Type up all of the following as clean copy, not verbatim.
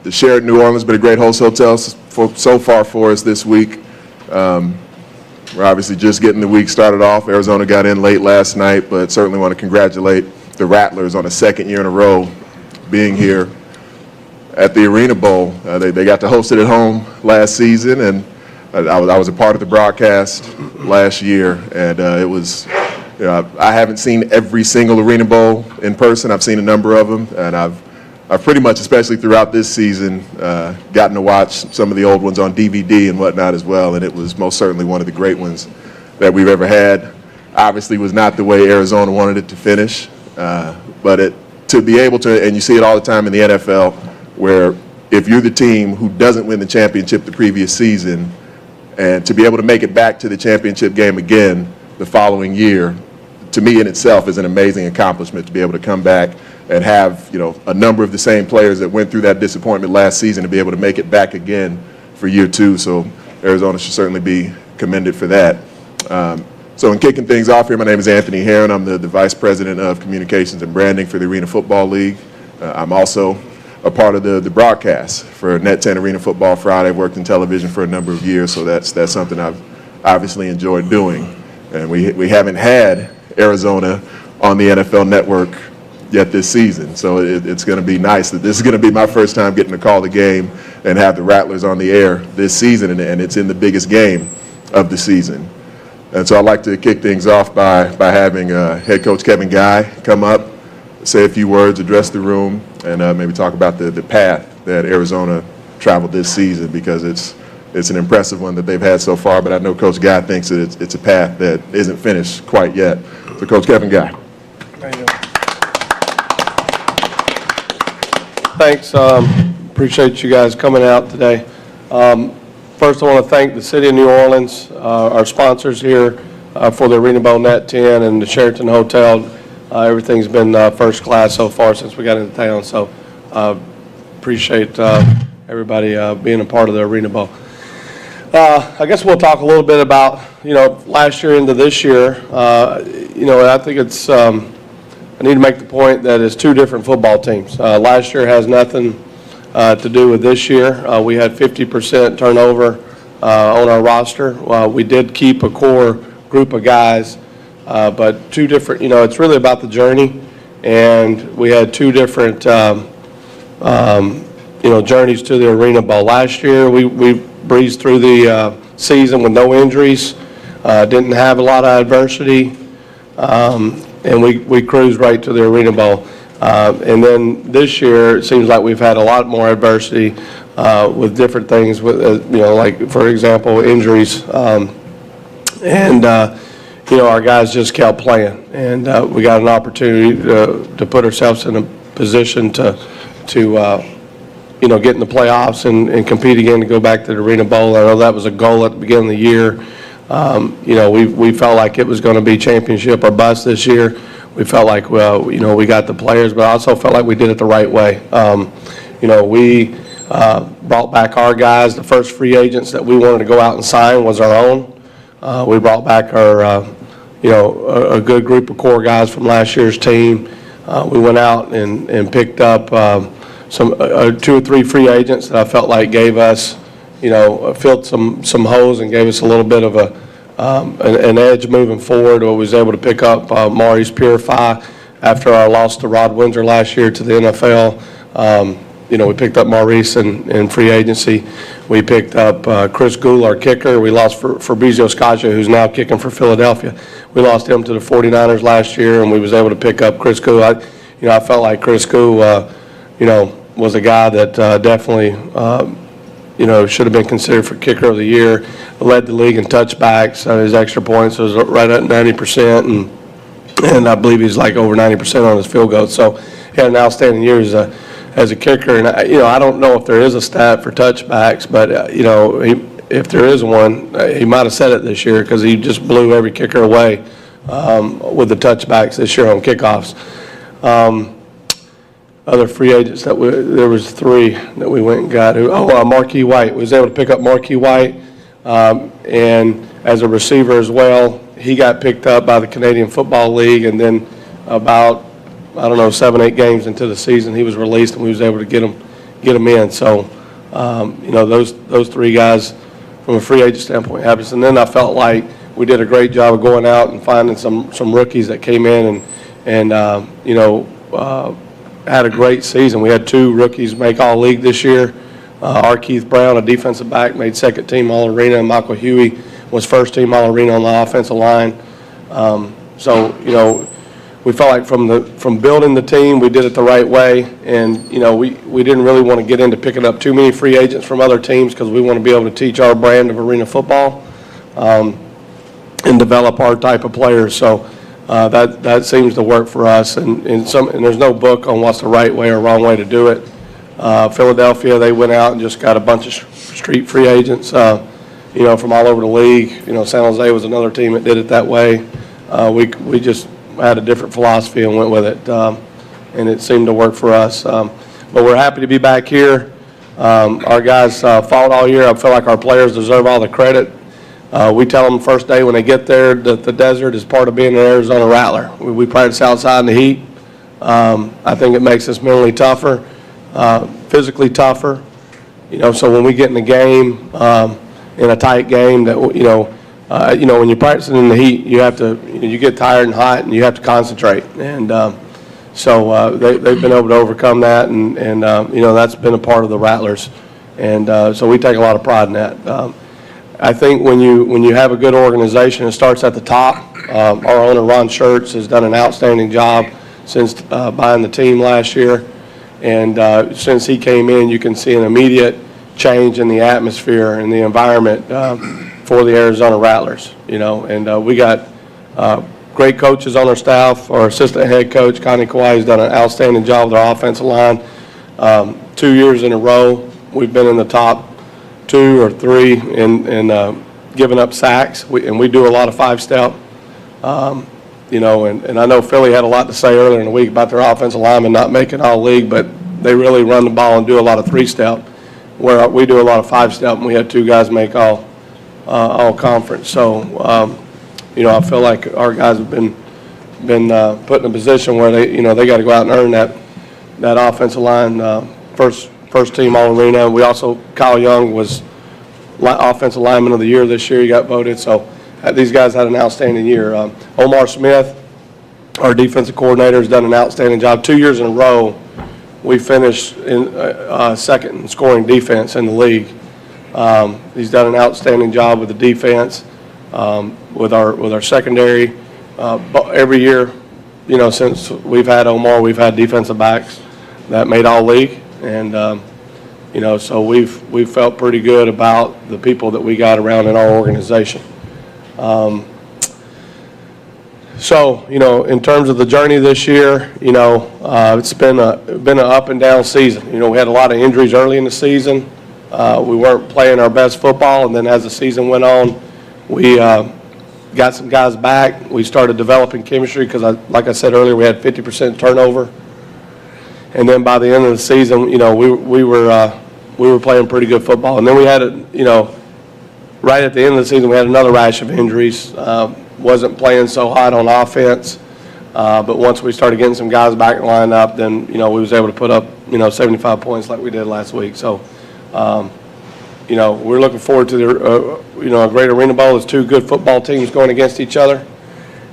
the Sheraton New Orleans been a great host hotel so far for us this week. We're obviously just getting the week started off. Arizona got in late last night, but certainly want to congratulate the Rattlers on a second year in a row being here at the ArenaBowl. They got to host it at home last season, and I was a part of the broadcast last year, and it was, I haven't seen every single ArenaBowl in person. I've seen a number of them, and I've pretty much, especially throughout this season, gotten to watch some of the old ones on DVD and whatnot as well, and it was most certainly one of the great ones that we've ever had. Obviously was not the way Arizona wanted it to finish, but to be able to, and you see it all the time in the NFL, where if you're the team who doesn't win the championship the previous season, and to be able to make it back to the championship game again the following year, to me in itself is an amazing accomplishment to be able to come back and have, a number of the same players that went through that disappointment last season to be able to make it back again for year two. So Arizona should certainly be commended for that. So in kicking things off here, my name is Anthony Herron. I'm the Vice President of Communications and Branding for the Arena Football League. I'm also a part of the broadcast for Net 10 Arena Football Friday. I've worked in television for a number of years, so that's something I've obviously enjoyed doing. And we haven't had Arizona on the NFL Network yet this season, so it's going to be nice that this is going to be my first time getting to call the game and have the Rattlers on the air this season, and it's in the biggest game of the season. And so I'd like to kick things off by having head coach Kevin Guy come up, say a few words, address the room, and maybe talk about the path that Arizona traveled this season, because it's an impressive one that they've had so far, but I know Coach Guy thinks that it's a path that isn't finished quite yet. So Coach Kevin Guy. Thank you. Thanks. Appreciate you guys coming out today. First, I want to thank the City of New Orleans, our sponsors here for the ArenaBowl Net 10 and the Sheraton Hotel. Everything's been first class so far since we got into town, so appreciate everybody being a part of the ArenaBowl. I guess we'll talk a little bit about, last year into this year. I think it's, I need to make the point that it's two different football teams. Last year has nothing to do with this year. We had 50% turnover on our roster. We did keep a core group of guys, but two different, it's really about the journey, and we had two different, journeys to the ArenaBowl. Last year, we breezed through the season with no injuries, didn't have a lot of adversity, and we cruised right to the ArenaBowl. And then this year, it seems like we've had a lot more adversity with different things, with like, for example, injuries, and our guys just kept playing, and we got an opportunity to put ourselves in a position to get in the playoffs and compete again to go back to the ArenaBowl. I know that was a goal at the beginning of the year. We felt like it was going to be championship or bust this year. We felt like, well, we got the players, but I also felt like we did it the right way. We brought back our guys. The first free agents that we wanted to go out and sign was our own. We brought back our, a good group of core guys from last year's team. We went out and picked up some 2 or 3 free agents that I felt like gave us, filled some holes and gave us a little bit of an edge moving forward. We was able to pick up Maurice Purify after our loss to Rod Windsor last year to the NFL. We picked up Maurice in free agency. We picked up Chris Gould, our kicker. We lost Fabrizio Scaccia, who's now kicking for Philadelphia. We lost him to the 49ers last year, and we was able to pick up Chris Gould. I felt like Chris Gould, was a guy that definitely, should have been considered for kicker of the year. Led the league in touchbacks. His extra points was right at 90%, and I believe he's like over 90% on his field goals. So he had an outstanding year as a kicker. And I don't know if there is a stat for touchbacks, but if there is one, he might have said it this year, because he just blew every kicker away with the touchbacks this year on kickoffs. Other free agents there was 3 that we went and got. Marquis White. We was able to pick up Marquis White, and as a receiver as well. He got picked up by the Canadian Football League, and then about 7, 8 games into the season, he was released, and we was able to get get them in. So, those three guys from a free agent standpoint happens. And then I felt like we did a great job of going out and finding some rookies that came in and had a great season. We had 2 rookies make All-League this year. Keith Brown, a defensive back, made second-team All-Arena, and Michael Huey was first-team All-Arena on the offensive line. We felt like from building the team, we did it the right way, and we didn't really want to get into picking up too many free agents from other teams because we want to be able to teach our brand of arena football and develop our type of players. So that seems to work for us, and there's no book on what's the right way or wrong way to do it. Philadelphia, they went out and just got a bunch of street free agents, from all over the league. San Jose was another team that did it that way. We just had a different philosophy and went with it, and it seemed to work for us. But we're happy to be back here. Our guys fought all year. I feel like our players deserve all the credit. We tell them the first day when they get there that the desert is part of being an Arizona Rattler. We practice outside in the heat. I think it makes us mentally tougher, physically tougher. So when we get in the game, in a tight game, that when you're practicing in the heat, you have to, you get tired and hot, and you have to concentrate. And so they've been able to overcome that, and that's been a part of the Rattlers. And so we take a lot of pride in that. I think when you have a good organization, it starts at the top. Our owner, Ron Schertz, has done an outstanding job since buying the team last year. And since he came in, you can see an immediate change in the atmosphere and the environment for the Arizona Rattlers. And we got great coaches on our staff. Our assistant head coach, Connie Kawhi, has done an outstanding job with our offensive line. 2 years in a row, we've been in the top 2 or 3 in giving up sacks, and we do a lot of 5-step. And I know Philly had a lot to say earlier in the week about their offensive linemen not making All-League, but they really run the ball and do a lot of 3-step, where we do a lot of 5-step, and we had 2 guys make all conference. So, I feel like our guys have been put in a position where they got to go out and earn that offensive line first team All-Arena. We also, Kyle Young was offensive lineman of the year this year. He got voted. So these guys had an outstanding year. Omar Smith, our defensive coordinator, has done an outstanding job. 2 years in a row, we finished in second in scoring defense in the league. He's done an outstanding job with the defense, with our secondary. Every year, since we've had Omar, we've had defensive backs that made All-League, and so we've felt pretty good about the people that we got around in our organization. So, in terms of the journey this year, it's been an up and down season. We had a lot of injuries early in the season. We weren't playing our best football, and then as the season went on, we got some guys back. We started developing chemistry because, like I said earlier, we had 50% turnover. And then by the end of the season, we were playing pretty good football. And then we had right at the end of the season, we had another rash of injuries. Wasn't playing so hot on offense, but once we started getting some guys back lined up, then we was able to put up 75 points like we did last week. So, we're looking forward to the a great Arena Bowl. There's 2 good football teams going against each other,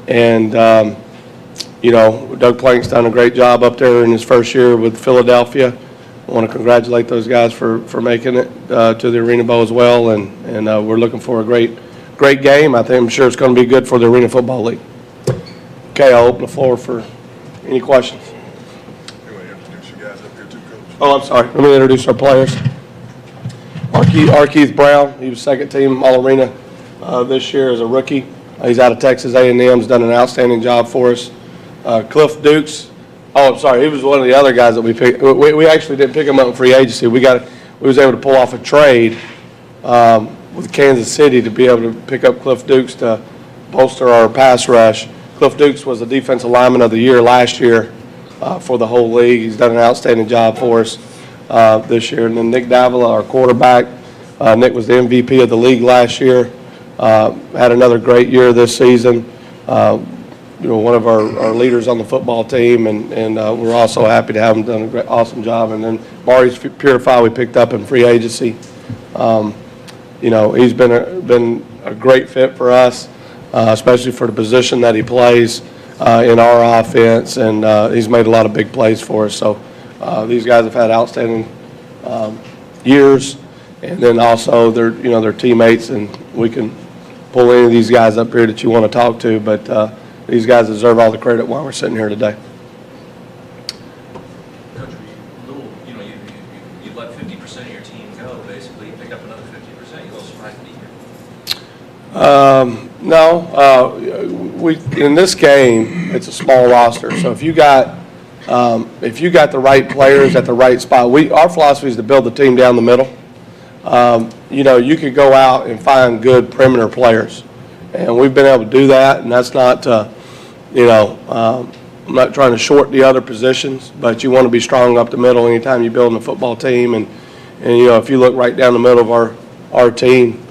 and Doug Plank's done a great job up there in his first year with Philadelphia. I want to congratulate those guys for making it to the Arena Bowl as well, and we're looking for a great game. I'm sure it's going to be good for the Arena Football League. Okay, I'll open the floor for any questions. You want to introduce you guys up here too, Coach? Oh, I'm sorry. Let me introduce our players. Keith Brown, he was second team All-Arena this year as a rookie. He's out of Texas A&M, has done an outstanding job for us. Cliff Dukes, I'm sorry, he was one of the other guys that we picked. We actually didn't pick him up in free agency. We was able to pull off a trade with Kansas City to be able to pick up Cliff Dukes to bolster our pass rush. Cliff Dukes was the defensive lineman of the year last year for the whole league. He's done an outstanding job for us this year. And then Nick Davila, our quarterback. Nick was the MVP of the league last year. Had another great year this season. one of our leaders on the football team, and we're also happy to have him done a great, awesome job. And then Maurice Purify we picked up in free agency. He's been a great fit for us, especially for the position that he plays in our offense, and he's made a lot of big plays for us. So these guys have had outstanding years, and then also they're teammates, and we can pull any of these guys up here that you want to talk to, but these guys deserve all the credit while we're sitting here today. Coach, you let 50% of your team go, basically. You picked up another 50%. You a little surprised to be here? No, in this game, it's a small roster. So if you got the right players at the right spot, our philosophy is to build the team down the middle. You could go out and find good perimeter players, and we've been able to do that. And that's not, I'm not trying to short the other positions, but you want to be strong up the middle anytime you're building a football team. And if you look right down the middle of our team,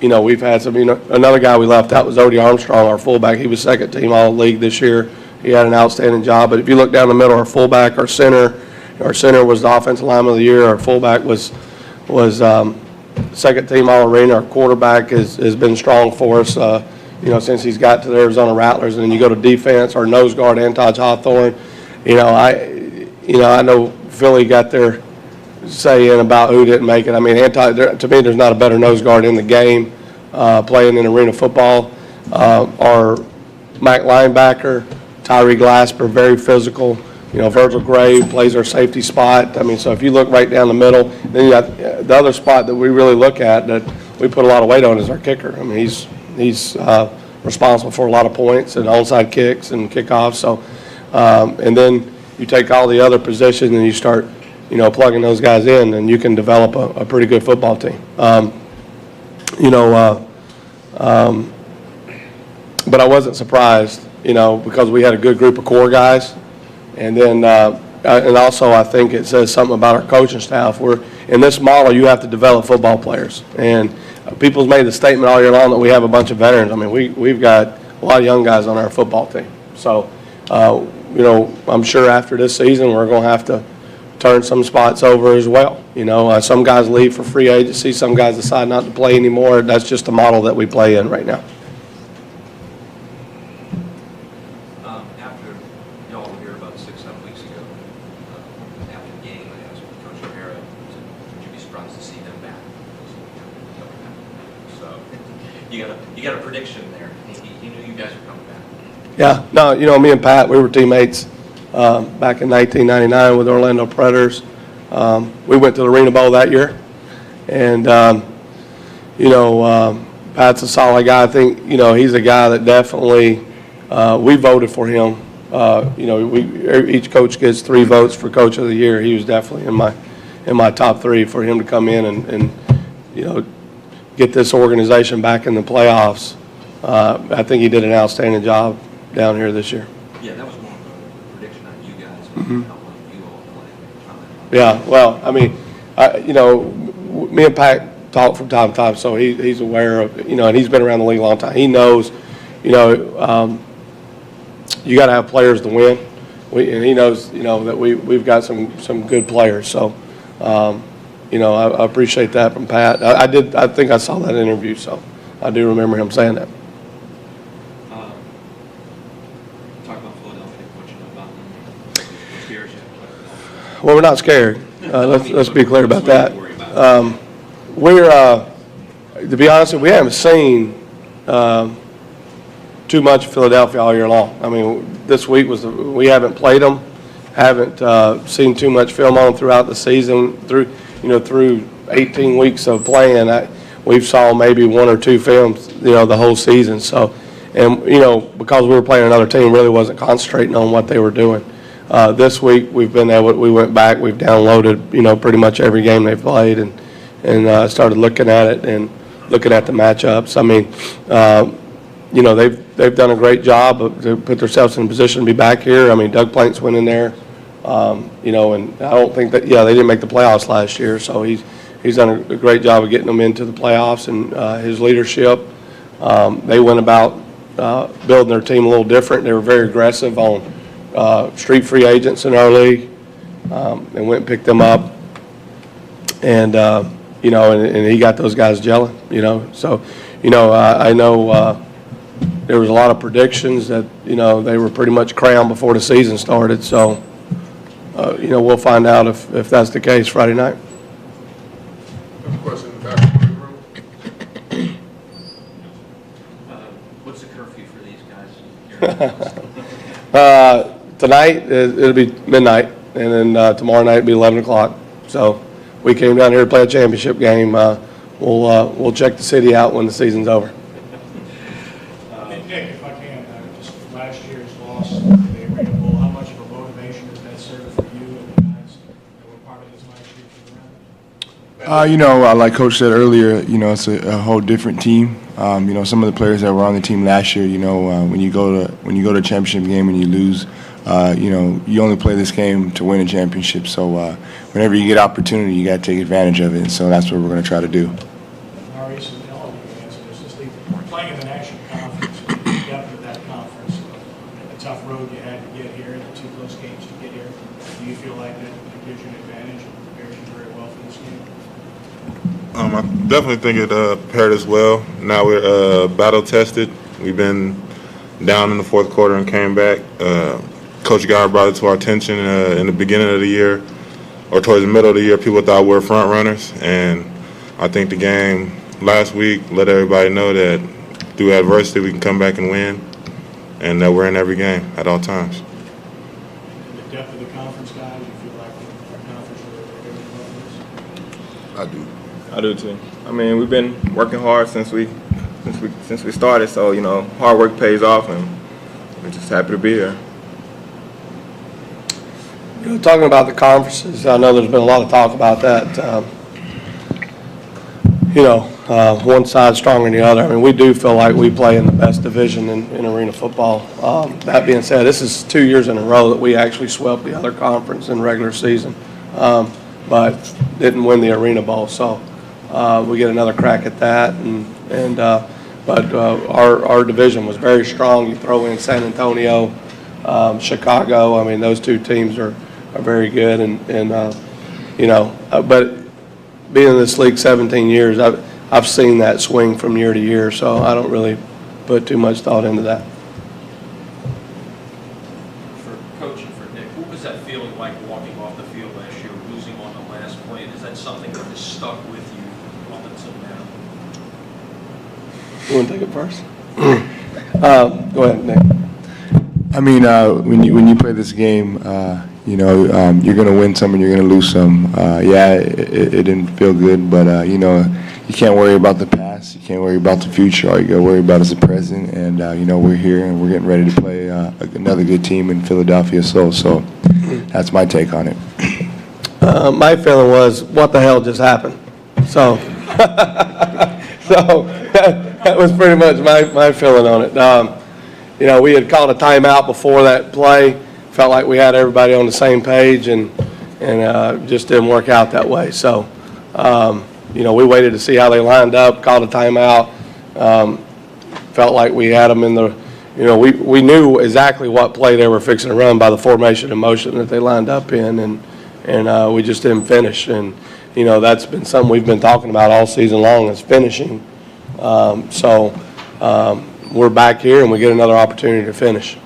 we've had some. Another guy we left out was Odie Armstrong, our fullback. He was second team All-League this year. He had an outstanding job. But if you look down the middle, our fullback, our center was the offensive lineman of the year. Our fullback was second team All-Arena. Our quarterback has been strong for us, since he's got to the Arizona Rattlers. And then you go to defense, our nose guard, Antaj Hawthorne. I know Philly got their say in about who didn't make it. I mean, to me, there's not a better nose guard in the game playing in arena football. Our Mac linebacker, Tyree Glasper, very physical. Virgil Gray plays our safety spot. I mean, so if you look right down the middle, then you got the other spot that we really look at that we put a lot of weight on is our kicker. I mean, he's responsible for a lot of points and onside kicks and kickoffs. So, and then you take all the other positions and you start, plugging those guys in, and you can develop a pretty good football team. But I wasn't surprised, because we had a good group of core guys. And then, and also I think it says something about our coaching staff. In this model, you have to develop football players. And people's made the statement all year long that we have a bunch of veterans. I mean, we've got a lot of young guys on our football team. So, I'm sure after this season, we're going to have to turn some spots over as well. Some guys leave for free agency. Some guys decide not to play anymore. That's just the model that we play in right now. After y'all were here about 6-7 weeks ago, after the game, I asked Coach O'Hara, would you be surprised to see them back? So you got a prediction there. He knew you guys were coming back. Yeah, no, me and Pat, we were teammates back in 1999 with Orlando Predators. We went to the ArenaBowl that year, and Pat's a solid guy. I think he's a guy that definitely we voted for him. Each coach gets 3 votes for Coach of the Year. He was definitely in my top 3 for him to come in and get this organization back in the playoffs. I think he did an outstanding job down here this year. Yeah, that was more of a prediction on you guys. Mm-hmm. How well you all play. Yeah, well, I mean, me and Pat talk from time to time, so he's aware of, and he's been around the league a long time. He knows, you got to have players to win. And he knows, that we've got some good players. So, I appreciate that from Pat. I think I saw that interview, so I do remember him saying that. Talk about Philadelphia, what you know about them. What scares you? Well, we're not scared. Let's be clear about that. To be honest, we haven't seen too much of Philadelphia all year long. I mean, this week we haven't played them, haven't seen too much film on them throughout the season. Through 18 weeks of playing, we've saw maybe 1 or 2 films, the whole season. So, and because we were playing another team, really wasn't concentrating on what they were doing. This week we went back, we've downloaded, pretty much every game they've played and started looking at it and looking at the matchups. I mean, they've done a great job to put themselves in a position to be back here. I mean, Doug Plank's went in there, and I don't think that, they didn't make the playoffs last year, so he's done a great job of getting them into the playoffs and his leadership. They went about, building their team a little different. They were very aggressive on street free agents in our league, and went and picked them up. And, you know, and he got those guys gelling, you know. So, you know, I know there was a lot of predictions that, you know, they were pretty much crowned before the season started. So, you know, we'll find out if that's the case Friday night. Question in the back of the room. What's the curfew for these guys here? Tonight, it'll be midnight, and then tomorrow night it'll be 11 o'clock. So we came down here to play a championship game. We'll check the city out when the season's over. Nick, if I can, just last year's loss to the ArenaBowl, how much of a motivation has that served for you and the guys that were part of this last year for the round? You know, like Coach said earlier, you know, it's a whole different team. You know, some of the players that were on the team last year, you know, when you go to a championship game and you lose, you know, you only play this game to win a championship. So whenever you get opportunity, you got to take advantage of it. And so that's what we're going to try to do. Maurice and Ellen, you answer this. Just playing in the national conference, the depth of that conference, the tough road you had to get here, the 2 close games to get here. Do you feel like that gives you an advantage and prepares you very well for this game? I definitely think it prepared us well. Now we're battle tested. We've been down in the fourth quarter and came back. Coach Guy brought it to our attention in the beginning of the year, or towards the middle of the year. People thought we were front runners, and I think the game last week let everybody know that through adversity we can come back and win, and that we're in every game at all times. And the depth of the conference, guys, you feel like our conference really good for this? I do too. I mean, we've been working hard since we started, so you know, hard work pays off, and we're just happy to be here. You know, talking about the conferences, I know there's been a lot of talk about that. You know, one side stronger than the other. I mean, we do feel like we play in the best division in arena football. That being said, this is 2 years in a row that we actually swept the other conference in regular season, but didn't win the ArenaBowl. So we get another crack at that. But our division was very strong. You throw in San Antonio, Chicago. I mean, those 2 teams are very good, and you know, but being in this league 17 years, I've seen that swing from year to year, so I don't really put too much thought into that. For Coach and for Nick, what was that feeling like walking off the field last year, losing on the last play? And is that something that has stuck with you up until now? You want to take it first? Go ahead, Nick. I mean, when you play this game, you know, you're going to win some and you're going to lose some. Yeah, it didn't feel good, but, you know, you can't worry about the past. You can't worry about the future. All you got to worry about is the present. And, you know, we're here and we're getting ready to play another good team in Philadelphia. So that's my take on it. My feeling was, what the hell just happened? So, that was pretty much my feeling on it. You know, we had called a timeout before that play. Felt like we had everybody on the same page, and just didn't work out that way. So, you know, we waited to see how they lined up, called a timeout. Felt like we had them in the, you know, we knew exactly what play they were fixing to run by the formation and motion that they lined up in, and we just didn't finish. And, you know, that's been something we've been talking about all season long, is finishing. We're back here, and we get another opportunity to finish.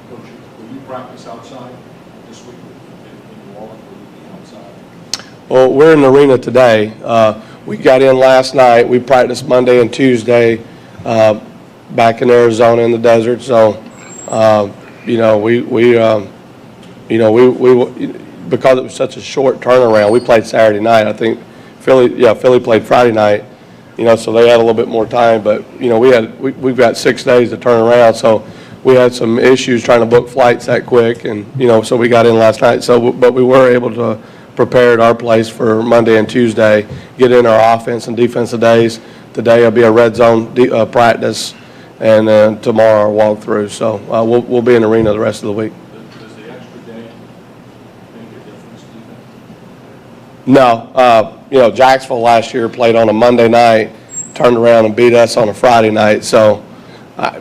Coach, will you practice outside this week in New Orleans? Will you be outside? Well, we're in the arena today. We got in last night. We practiced Monday and Tuesday back in Arizona in the desert. So, you know, we because it was such a short turnaround, we played Saturday night. I think Philly played Friday night. You know, so they had a little bit more time. But you know, we've got 6 days to turn around. So we had some issues trying to book flights that quick, and you know, so we got in last night. So, but we were able to prepare at our place for Monday and Tuesday, get in our offense and defensive days. Today will be a red zone practice, and then tomorrow our walkthrough. So we'll be in the arena the rest of the week. Does the extra day make a difference to you? No, Jacksonville last year played on a Monday night, turned around and beat us on a Friday night, so,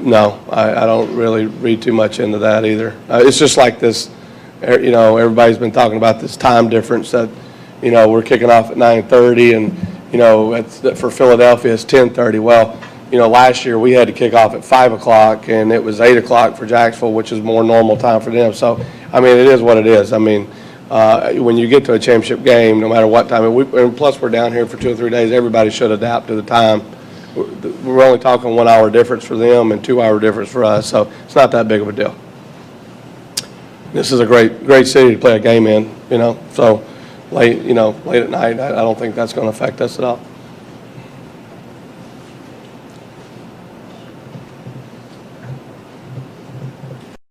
no, I don't really read too much into that either. It's just like this, everybody's been talking about this time difference that, we're kicking off at 9:30 and, for Philadelphia, it's 10:30. Well, last year we had to kick off at 5 o'clock and it was 8 o'clock for Jacksonville, which is more normal time for them. So, it is what it is. When you get to a championship game, no matter what time, and plus we're down here for 2 or 3 days, everybody should adapt to the time. We're only talking 1 hour difference for them and 2 hour difference for us, so it's not that big of a deal. This is a great city to play a game in, so late at night, I don't think that's going to affect us at all.